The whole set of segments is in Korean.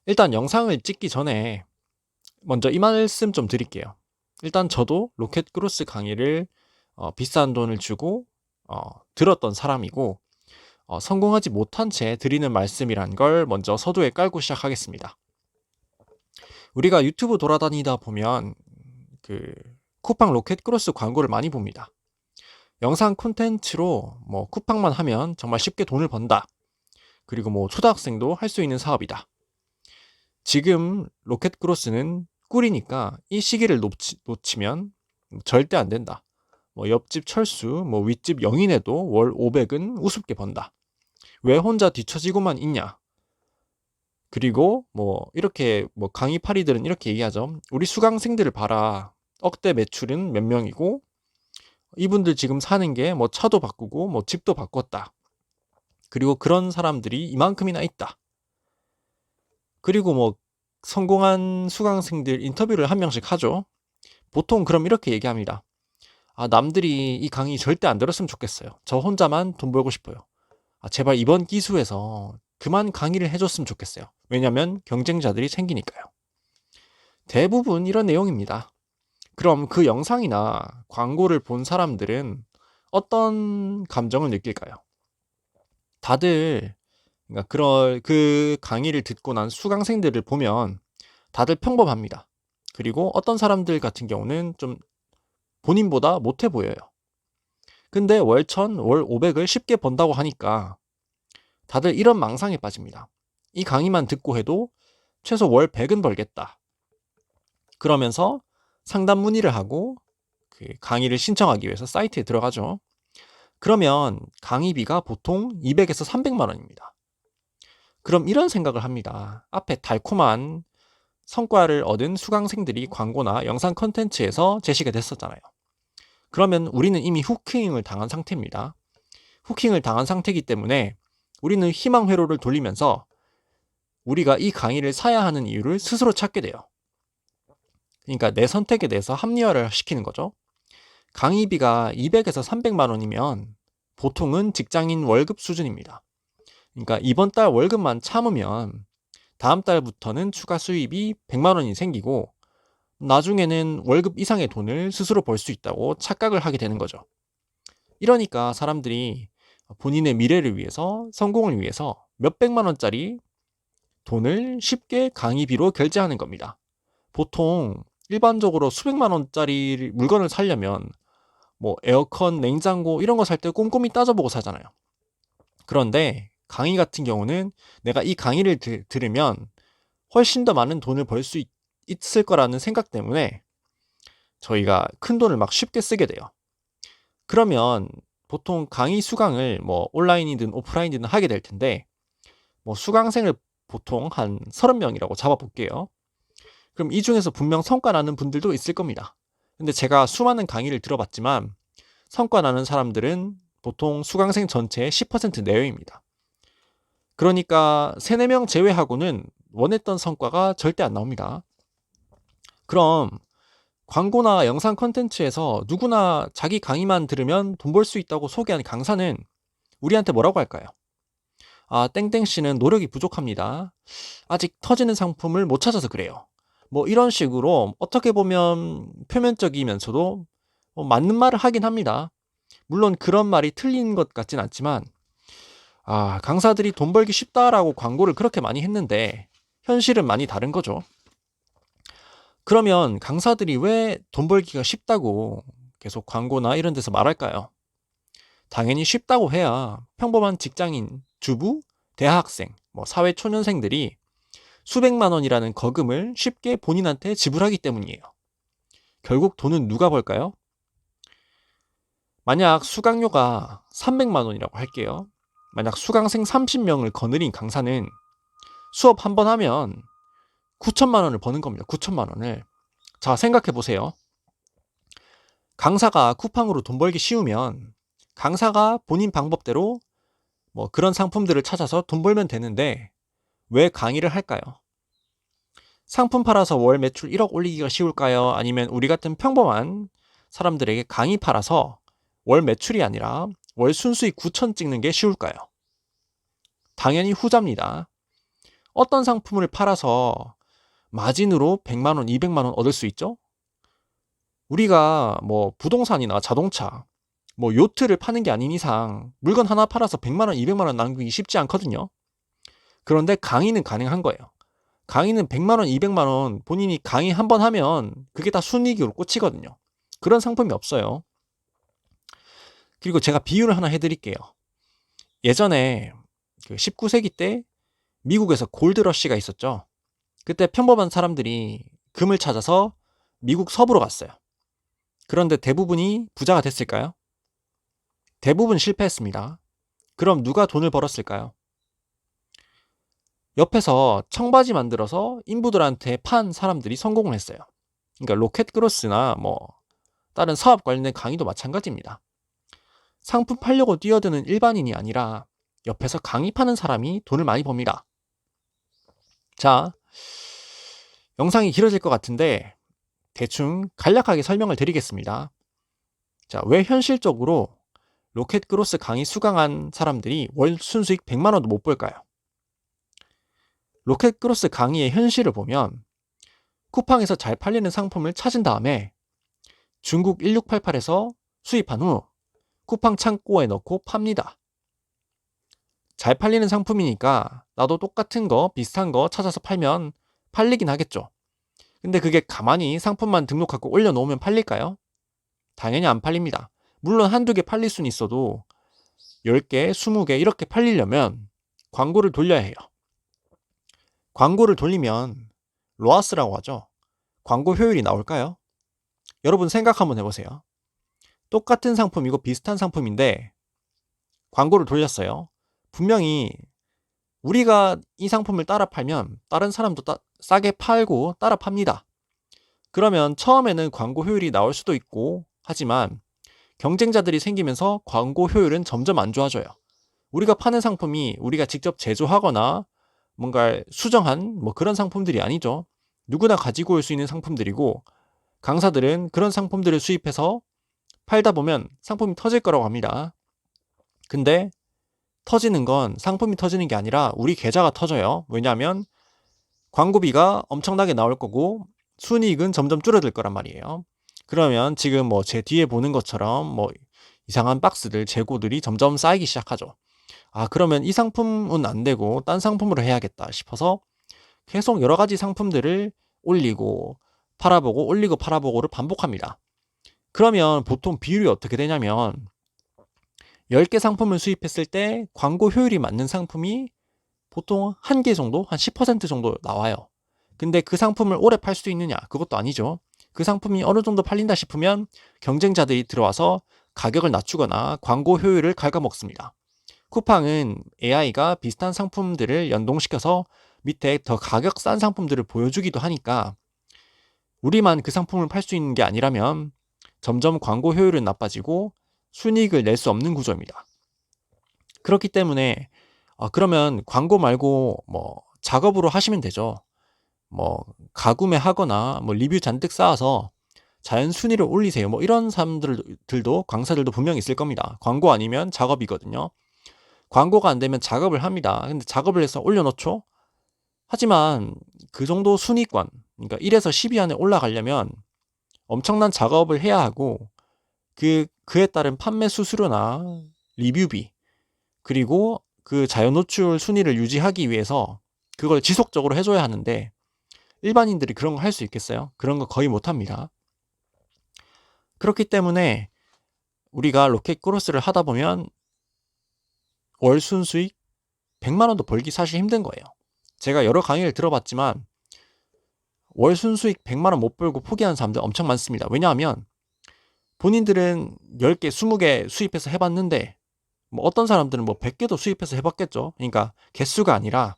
일단 영상을 찍기 전에 먼저 이 말씀 좀 드릴게요. 일단 저도 로켓크로스 강의를 비싼 돈을 주고 들었던 사람이고, 성공하지 못한 채 드리는 말씀이란 걸 먼저 서두에 깔고 시작하겠습니다. 우리가 유튜브 돌아다니다 보면 그 쿠팡 로켓크로스 광고를 많이 봅니다. 영상 콘텐츠로 쿠팡만 하면 정말 쉽게 돈을 번다. 그리고 초등학생도 할 수 있는 사업이다. 지금 로켓크로스는 꿀이니까 이 시기를 놓치면 절대 안 된다. 옆집 철수, 윗집 영인에도 월 500은 우습게 번다. 왜 혼자 뒤처지고만 있냐? 그리고 이렇게 강의 파리들은 이렇게 얘기하죠. 우리 수강생들을 봐라. 억대 매출은 몇 명이고 이분들 지금 사는 게 차도 바꾸고 집도 바꿨다. 그리고 그런 사람들이 이만큼이나 있다. 그리고 성공한 수강생들 인터뷰를 한 명씩 하죠. 보통 그럼 이렇게 얘기합니다. 남들이 이 강의 절대 안 들었으면 좋겠어요. 저 혼자만 돈 벌고 싶어요. 제발 이번 기수에서 그만 강의를 해줬으면 좋겠어요. 왜냐면 경쟁자들이 생기니까요. 대부분 이런 내용입니다. 그럼 그 영상이나 광고를 본 사람들은 어떤 감정을 느낄까요? 다들 그러니까 그 강의를 듣고 난 수강생들을 보면 다들 평범합니다. 그리고 어떤 사람들 같은 경우는 좀 본인보다 못해 보여요. 근데 월 1000, 월 500을 쉽게 번다고 하니까 다들 이런 망상에 빠집니다. 이 강의만 듣고 해도 최소 월 100은 벌겠다. 그러면서 상담 문의를 하고 그 강의를 신청하기 위해서 사이트에 들어가죠. 그러면 강의비가 보통 200에서 300만 원입니다. 그럼 이런 생각을 합니다. 앞에 달콤한 성과를 얻은 수강생들이 광고나 영상 컨텐츠에서 제시가 됐었잖아요. 그러면 우리는 이미 후킹을 당한 상태입니다. 후킹을 당한 상태이기 때문에 우리는 희망 회로를 돌리면서 우리가 이 강의를 사야 하는 이유를 스스로 찾게 돼요. 그러니까 내 선택에 대해서 합리화를 시키는 거죠. 강의비가 200에서 300만 원이면 보통은 직장인 월급 수준입니다. 그러니까 이번 달 월급만 참으면 다음 달부터는 추가 수입이 100만 원이 생기고 나중에는 월급 이상의 돈을 스스로 벌 수 있다고 착각을 하게 되는 거죠. 이러니까 사람들이 본인의 미래를 위해서, 성공을 위해서 몇백만 원짜리 돈을 쉽게 강의비로 결제하는 겁니다. 보통 일반적으로 수백만 원짜리 물건을 사려면 에어컨, 냉장고 이런 거 살 때 꼼꼼히 따져보고 사잖아요. 그런데 강의 같은 경우는 내가 이 강의를 들으면 훨씬 더 많은 돈을 벌 수 있을 거라는 생각 때문에 저희가 큰 돈을 막 쉽게 쓰게 돼요. 그러면 보통 강의 수강을 온라인이든 오프라인이든 하게 될 텐데 수강생을 보통 한 30명이라고 잡아볼게요. 그럼 이 중에서 분명 성과 나는 분들도 있을 겁니다. 근데 제가 수많은 강의를 들어봤지만 성과 나는 사람들은 보통 수강생 전체의 10% 내외입니다. 그러니까 3, 4명 제외하고는 원했던 성과가 절대 안 나옵니다. 그럼 광고나 영상 콘텐츠에서 누구나 자기 강의만 들으면 돈 벌 수 있다고 소개한 강사는 우리한테 뭐라고 할까요? 땡땡씨는 노력이 부족합니다. 아직 터지는 상품을 못 찾아서 그래요. 이런 식으로 어떻게 보면 표면적이면서도 맞는 말을 하긴 합니다. 물론 그런 말이 틀린 것 같진 않지만 강사들이 돈 벌기 쉽다라고 광고를 그렇게 많이 했는데 현실은 많이 다른 거죠. 그러면 강사들이 왜 돈 벌기가 쉽다고 계속 광고나 이런 데서 말할까요? 당연히 쉽다고 해야 평범한 직장인, 주부, 대학생, 사회 초년생들이 수백만 원이라는 거금을 쉽게 본인한테 지불하기 때문이에요. 결국 돈은 누가 벌까요? 만약 수강료가 300만 원이라고 할게요. 만약 수강생 30명을 거느린 강사는 수업 한 번 하면 9천만 원을 버는 겁니다. 9천만 원을. 자, 생각해 보세요. 강사가 쿠팡으로 돈 벌기 쉬우면 강사가 본인 방법대로 그런 상품들을 찾아서 돈 벌면 되는데 왜 강의를 할까요? 상품 팔아서 월 매출 1억 올리기가 쉬울까요? 아니면 우리 같은 평범한 사람들에게 강의 팔아서 월 매출이 아니라 월 순수익 9천 찍는 게 쉬울까요? 당연히 후자입니다. 어떤 상품을 팔아서 마진으로 100만 원, 200만 원 얻을 수 있죠? 우리가 뭐 부동산이나 자동차, 뭐 요트를 파는 게 아닌 이상 물건 하나 팔아서 100만 원, 200만 원 남기기 쉽지 않거든요. 그런데 강의는 가능한 거예요. 강의는 100만 원, 200만 원 본인이 강의 한 번 하면 그게 다 순이익으로 꽂히거든요. 그런 상품이 없어요. 그리고 제가 비유를 하나 해드릴게요. 예전에 그 19세기 때 미국에서 골드러시가 있었죠. 그때 평범한 사람들이 금을 찾아서 미국 서부로 갔어요. 그런데 대부분이 부자가 됐을까요? 대부분 실패했습니다. 그럼 누가 돈을 벌었을까요? 옆에서 청바지 만들어서 인부들한테 판 사람들이 성공을 했어요. 그러니까 로켓크로스나 뭐 다른 사업 관련된 강의도 마찬가지입니다. 상품 팔려고 뛰어드는 일반인이 아니라 옆에서 강의 파는 사람이 돈을 많이 법니다. 자, 영상이 길어질 것 같은데 대충 간략하게 설명을 드리겠습니다. 자, 왜 현실적으로 로켓크로스 강의 수강한 사람들이 월 순수익 100만 원도 못 벌까요? 로켓크로스 강의의 현실을 보면 쿠팡에서 잘 팔리는 상품을 찾은 다음에 중국 1688에서 수입한 후 쿠팡 창고에 넣고 팝니다. 잘 팔리는 상품이니까 나도 똑같은 거, 비슷한 거 찾아서 팔면 팔리긴 하겠죠. 근데 그게 가만히 상품만 등록하고 올려놓으면 팔릴까요? 당연히 안 팔립니다. 물론 한두 개 팔릴 수는 있어도 10개, 20개 이렇게 팔리려면 광고를 돌려야 해요. 광고를 돌리면 로아스라고 하죠. 광고 효율이 나올까요? 여러분 생각 한번 해보세요. 똑같은 상품이고 비슷한 상품인데 광고를 돌렸어요. 분명히 우리가 이 상품을 따라 팔면 다른 사람도 싸게 팔고 따라 팝니다. 그러면 처음에는 광고 효율이 나올 수도 있고 하지만 경쟁자들이 생기면서 광고 효율은 점점 안 좋아져요. 우리가 파는 상품이 우리가 직접 제조하거나 뭔가 수정한 뭐 그런 상품들이 아니죠. 누구나 가지고 올 수 있는 상품들이고 강사들은 그런 상품들을 수입해서 팔다 보면 상품이 터질 거라고 합니다. 근데 터지는 건 상품이 터지는 게 아니라 우리 계좌가 터져요. 왜냐하면 광고비가 엄청나게 나올 거고 순이익은 점점 줄어들 거란 말이에요. 그러면 지금 뭐 제 뒤에 보는 것처럼 뭐 이상한 박스들, 재고들이 점점 쌓이기 시작하죠. 아, 그러면 이 상품은 안 되고 딴 상품으로 해야겠다 싶어서 계속 여러 가지 상품들을 올리고 팔아보고 올리고 팔아보고를 반복합니다. 그러면 보통 비율이 어떻게 되냐면 10개 상품을 수입했을 때 광고 효율이 맞는 상품이 보통 한 개 정도, 한 10% 정도 나와요. 근데 그 상품을 오래 팔 수 있느냐? 그것도 아니죠. 그 상품이 어느 정도 팔린다 싶으면 경쟁자들이 들어와서 가격을 낮추거나 광고 효율을 갉아먹습니다. 쿠팡은 AI가 비슷한 상품들을 연동시켜서 밑에 더 가격 싼 상품들을 보여주기도 하니까 우리만 그 상품을 팔 수 있는 게 아니라면 점점 광고 효율은 나빠지고 순이익을 낼 수 없는 구조입니다. 그렇기 때문에 그러면 광고 말고 뭐 작업으로 하시면 되죠. 뭐 가구매 하거나 뭐 리뷰 잔뜩 쌓아서 자연 순위를 올리세요. 뭐 이런 사람들도 강사들도 분명히 있을 겁니다. 광고 아니면 작업이거든요. 광고가 안 되면 작업을 합니다. 근데 작업을 해서 올려놓죠. 하지만 그 정도 순위권, 그러니까 1에서 10위 안에 올라가려면 엄청난 작업을 해야 하고 그에 따른 판매 수수료나 리뷰비 그리고 그 자연 노출 순위를 유지하기 위해서 그걸 지속적으로 해줘야 하는데 일반인들이 그런 거 할 수 있겠어요? 그런 거 거의 못 합니다. 그렇기 때문에 우리가 로켓 크로스를 하다 보면 월 순수익 100만 원도 벌기 사실 힘든 거예요. 제가 여러 강의를 들어봤지만 월 순수익 100만 원 못 벌고 포기하는 사람들 엄청 많습니다. 왜냐하면 본인들은 10개, 20개 수입해서 해봤는데 뭐 어떤 사람들은 뭐 100개도 수입해서 해봤겠죠. 그러니까 개수가 아니라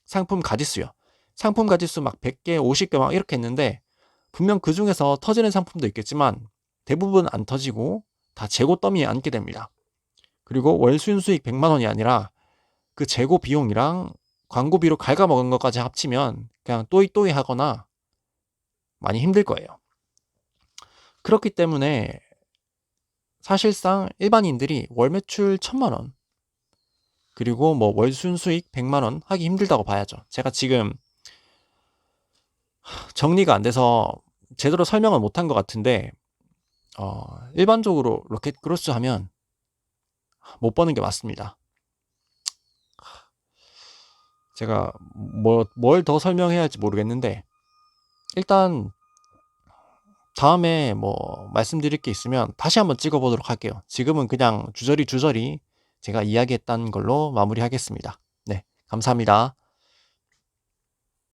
상품 가짓수요. 상품 가짓수 막 100개, 50개 막 이렇게 했는데 분명 그 중에서 터지는 상품도 있겠지만 대부분 안 터지고 다 재고 더미에 앉게 됩니다. 그리고 월 순수익 100만 원이 아니라 그 재고 비용이랑 광고비로 갉아먹은 것까지 합치면 그냥 또이또이 하거나 많이 힘들 거예요. 그렇기 때문에 사실상 일반인들이 월 매출 1000만 원 그리고 뭐 월 순수익 100만 원 하기 힘들다고 봐야죠. 제가 지금 정리가 안 돼서 제대로 설명을 못한 것 같은데 일반적으로 로켓 크루스 하면 못 버는 게 맞습니다. 제가 뭘 더 설명해야 할지 모르겠는데 일단 다음에 뭐 말씀드릴 게 있으면 다시 한번 찍어보도록 할게요. 지금은 그냥 주저리 제가 이야기했던 걸로 마무리하겠습니다. 네, 감사합니다.